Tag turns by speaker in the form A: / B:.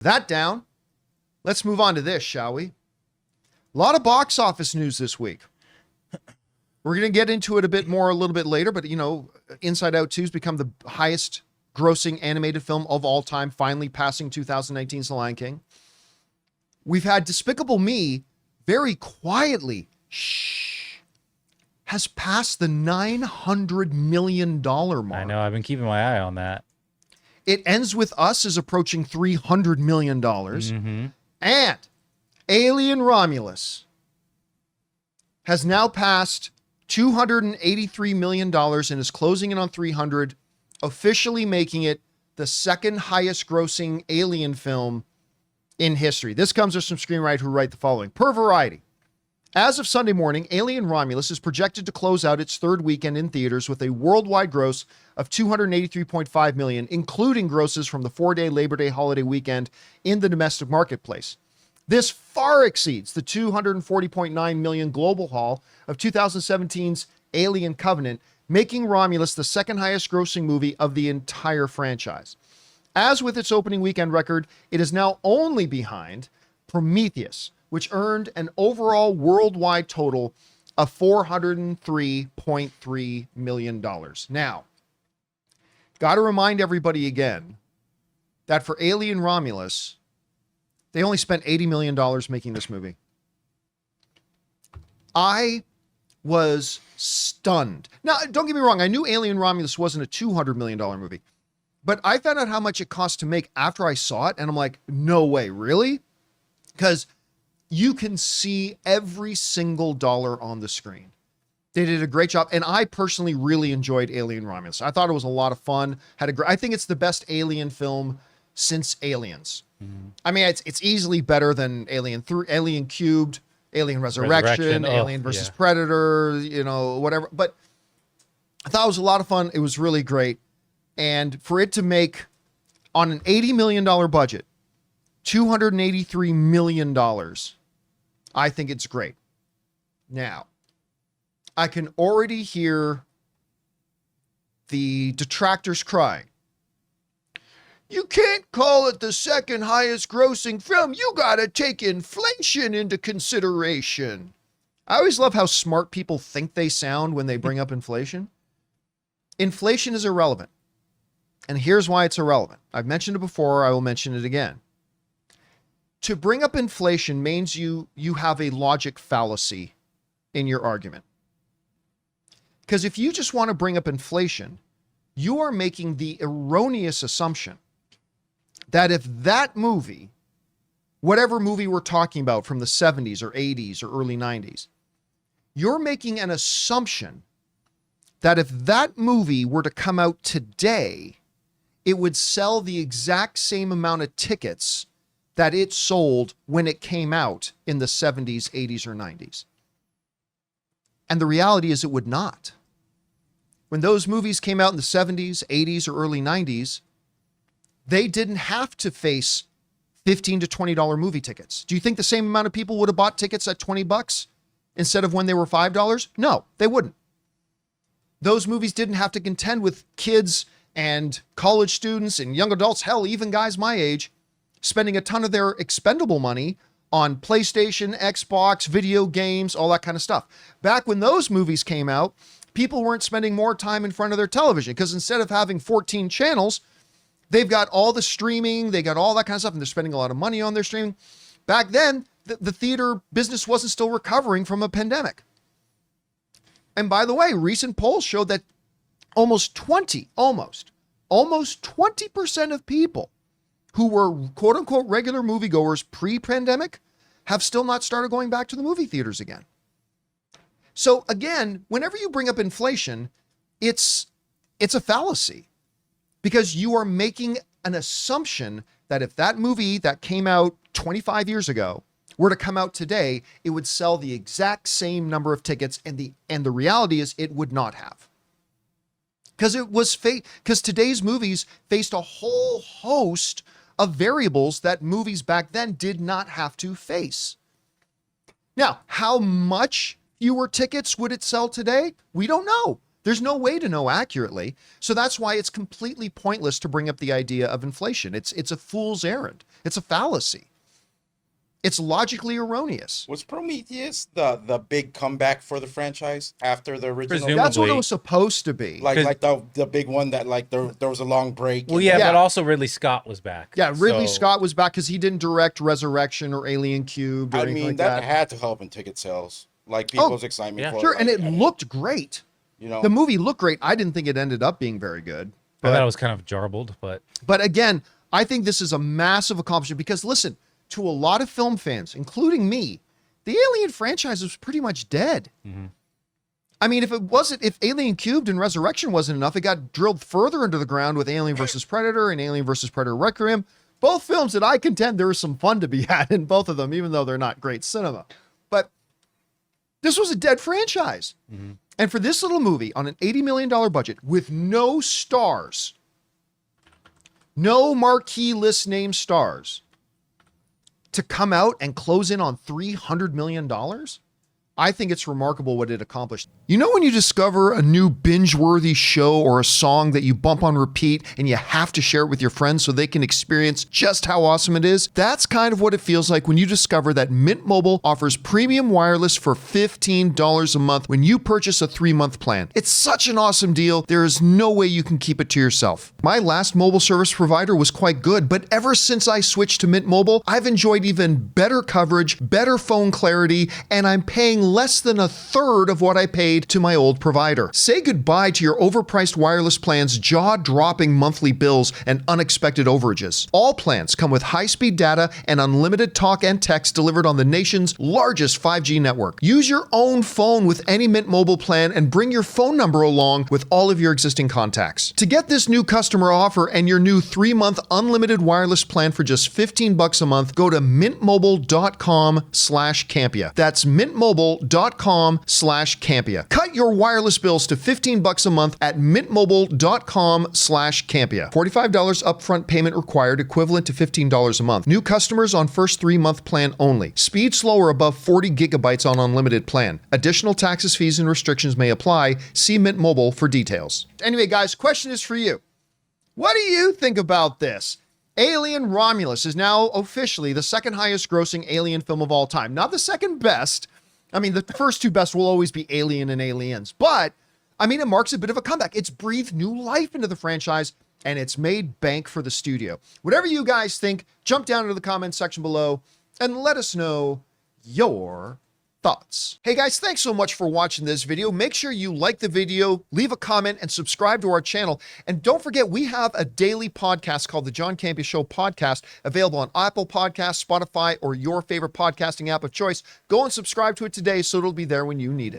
A: That down. Let's move on to this, shall we? A lot of box office news this week. We're going to get into it a little bit later, but Inside Out 2 has become the highest grossing animated film of all time, finally passing 2019's The Lion King. We've had Despicable Me very quietly, has passed the $900 million mark.
B: I know, I've been keeping my eye on that.
A: It Ends With Us is approaching $300 million.
B: Mm-hmm.
A: And Alien Romulus has now passed $283 million and is closing in on 300, officially making it the second highest grossing Alien film in history. This comes from some screenwriters who write the following. Per Variety. As of Sunday morning, Alien Romulus is projected to close out its third weekend in theaters with a worldwide gross of $283.5 million, including grosses from the 4-day Labor Day holiday weekend in the domestic marketplace. This far exceeds the $240.9 million global haul of 2017's Alien Covenant, making Romulus the second highest grossing movie of the entire franchise. As with its opening weekend record, it is now only behind Prometheus, which earned an overall worldwide total of $403.3 million. Now, got to remind everybody again that for Alien Romulus, they only spent $80 million making this movie. I was stunned. Now, don't get me wrong. I knew Alien Romulus wasn't a $200 million movie, but I found out how much it cost to make after I saw it. And I'm like, no way, really? Because you can see every single dollar on the screen. They did a great job. And I personally really enjoyed Alien Romulus. I thought it was a lot of fun. I think it's the best Alien film since Aliens. Mm-hmm. I mean, it's easily better than Alien 3, Alien Cubed, Alien Resurrection, Alien versus Predator, whatever. But I thought it was a lot of fun. It was really great. And for it to make, on an $80 million budget, $283 million, I think it's great. Now, I can already hear the detractors crying. You can't call it the second highest grossing film. You got to take inflation into consideration. I always love how smart people think they sound when they bring up inflation. Inflation is irrelevant. And here's why it's irrelevant. I've mentioned it before. I will mention it again. To bring up inflation means you have a logic fallacy in your argument. Because if you just want to bring up inflation, you are making the erroneous assumption that if that movie, whatever movie we're talking about from the 70s or 80s or early 90s, you're making an assumption that if that movie were to come out today, it would sell the exact same amount of tickets that it sold when it came out in the 70s, 80s, or 90s. And the reality is it would not. When those movies came out in the 70s, 80s, or early 90s, they didn't have to face $15 to $20 movie tickets. Do you think the same amount of people would have bought tickets at $20 instead of when they were $5? No, they wouldn't. Those movies didn't have to contend with kids and college students and young adults, hell, even guys my age, spending a ton of their expendable money on PlayStation, Xbox, video games, all that kind of stuff. Back when those movies came out, people weren't spending more time in front of their television because instead of having 14 channels, they've got all the streaming, they got all that kind of stuff, and they're spending a lot of money on their streaming. Back then, the theater business wasn't still recovering from a pandemic. And by the way, recent polls showed that almost 20% of people who were quote unquote regular moviegoers pre-pandemic have still not started going back to the movie theaters again. So again, whenever you bring up inflation, it's a fallacy because you are making an assumption that if that movie that came out 25 years ago were to come out today, it would sell the exact same number of tickets. And the reality is it would not have. Because today's movies faced a whole host of variables that movies back then did not have to face. Now, how much fewer tickets would it sell today? We don't know There's no way to know accurately. So that's why it's completely pointless to bring up the idea of inflation. It's a fool's errand. It's a fallacy. It's logically erroneous.
C: Was Prometheus the big comeback for the franchise after the original?
B: Presumably.
A: That's what it was supposed to be.
C: Like the big one that like there was a long break.
B: Well, yeah, but also Ridley Scott was back.
A: Yeah, Ridley
B: So-
A: Scott was back because he didn't direct Resurrection or Alien Cubed or
C: I
A: anything
C: mean
A: like
C: that
A: that.
C: had to help in ticket sales, like people's excitement
B: yeah.
C: for
A: Sure,
C: it.
A: and
C: like,
A: it looked great.
C: you know,
A: The movie looked great. I didn't think it ended up being very good.
B: I thought it was kind of jarbled, but
A: But again, I think this is a massive accomplishment because listen, to a lot of film fans, including me, the Alien franchise was pretty much dead. I mean, if Alien Cubed and Resurrection wasn't enough, it got drilled further into the ground with Alien vs. Predator and Alien vs. Predator Requiem. Both films that I contend there is some fun to be had in both of them, even though they're not great cinema. But this was a dead franchise. And for this little movie on an $80 million budget with no stars, no marquee list name stars, to come out and close in on $300 million, I think it's remarkable what it accomplished. You know when you discover a new binge-worthy show or a song that you bump on repeat and you have to share it with your friends so they can experience just how awesome it is? That's kind of what it feels like when you discover that Mint Mobile offers premium wireless for $15 a month when you purchase a 3-month plan. It's such an awesome deal, there is no way you can keep it to yourself. My last mobile service provider was quite good, but ever since I switched to Mint Mobile, I've enjoyed even better coverage, better phone clarity, and I'm paying less than a third of what I paid to my old provider. Say goodbye to your overpriced wireless plans, jaw-dropping monthly bills, and unexpected overages. All plans come with high-speed data and unlimited talk and text delivered on the nation's largest 5G network. Use your own phone with any Mint Mobile plan and bring your phone number along with all of your existing contacts. To get this new customer offer and your new 3-month unlimited wireless plan for just $15 a month, go to mintmobile.com/Campea. That's mintmobile.com/Campea. Cut your wireless bills to $15 a month at mintmobile.com/Campea. $45 upfront payment required, equivalent to $15 a month. New customers on first 3-month plan only. Speed slower above 40 gigabytes on unlimited plan. Additional taxes, fees, and restrictions may apply. See Mint Mobile for details. Anyway, guys, question is for you. What do you think about this? Alien Romulus is now officially the second highest grossing Alien film of all time. Not the second best. I mean, the first two best will always be Alien and Aliens. But, I mean, it marks a bit of a comeback. It's breathed new life into the franchise, and it's made bank for the studio. Whatever you guys think, jump down into the comments section below and let us know your thoughts. Hey guys, thanks so much for watching this video. Make sure you like the video, leave a comment, and subscribe to our channel. And don't forget, we have a daily podcast called the John Campea Show podcast, available on Apple Podcasts, Spotify, or your favorite podcasting app of choice. Go and subscribe to it today so it'll be there when you need it.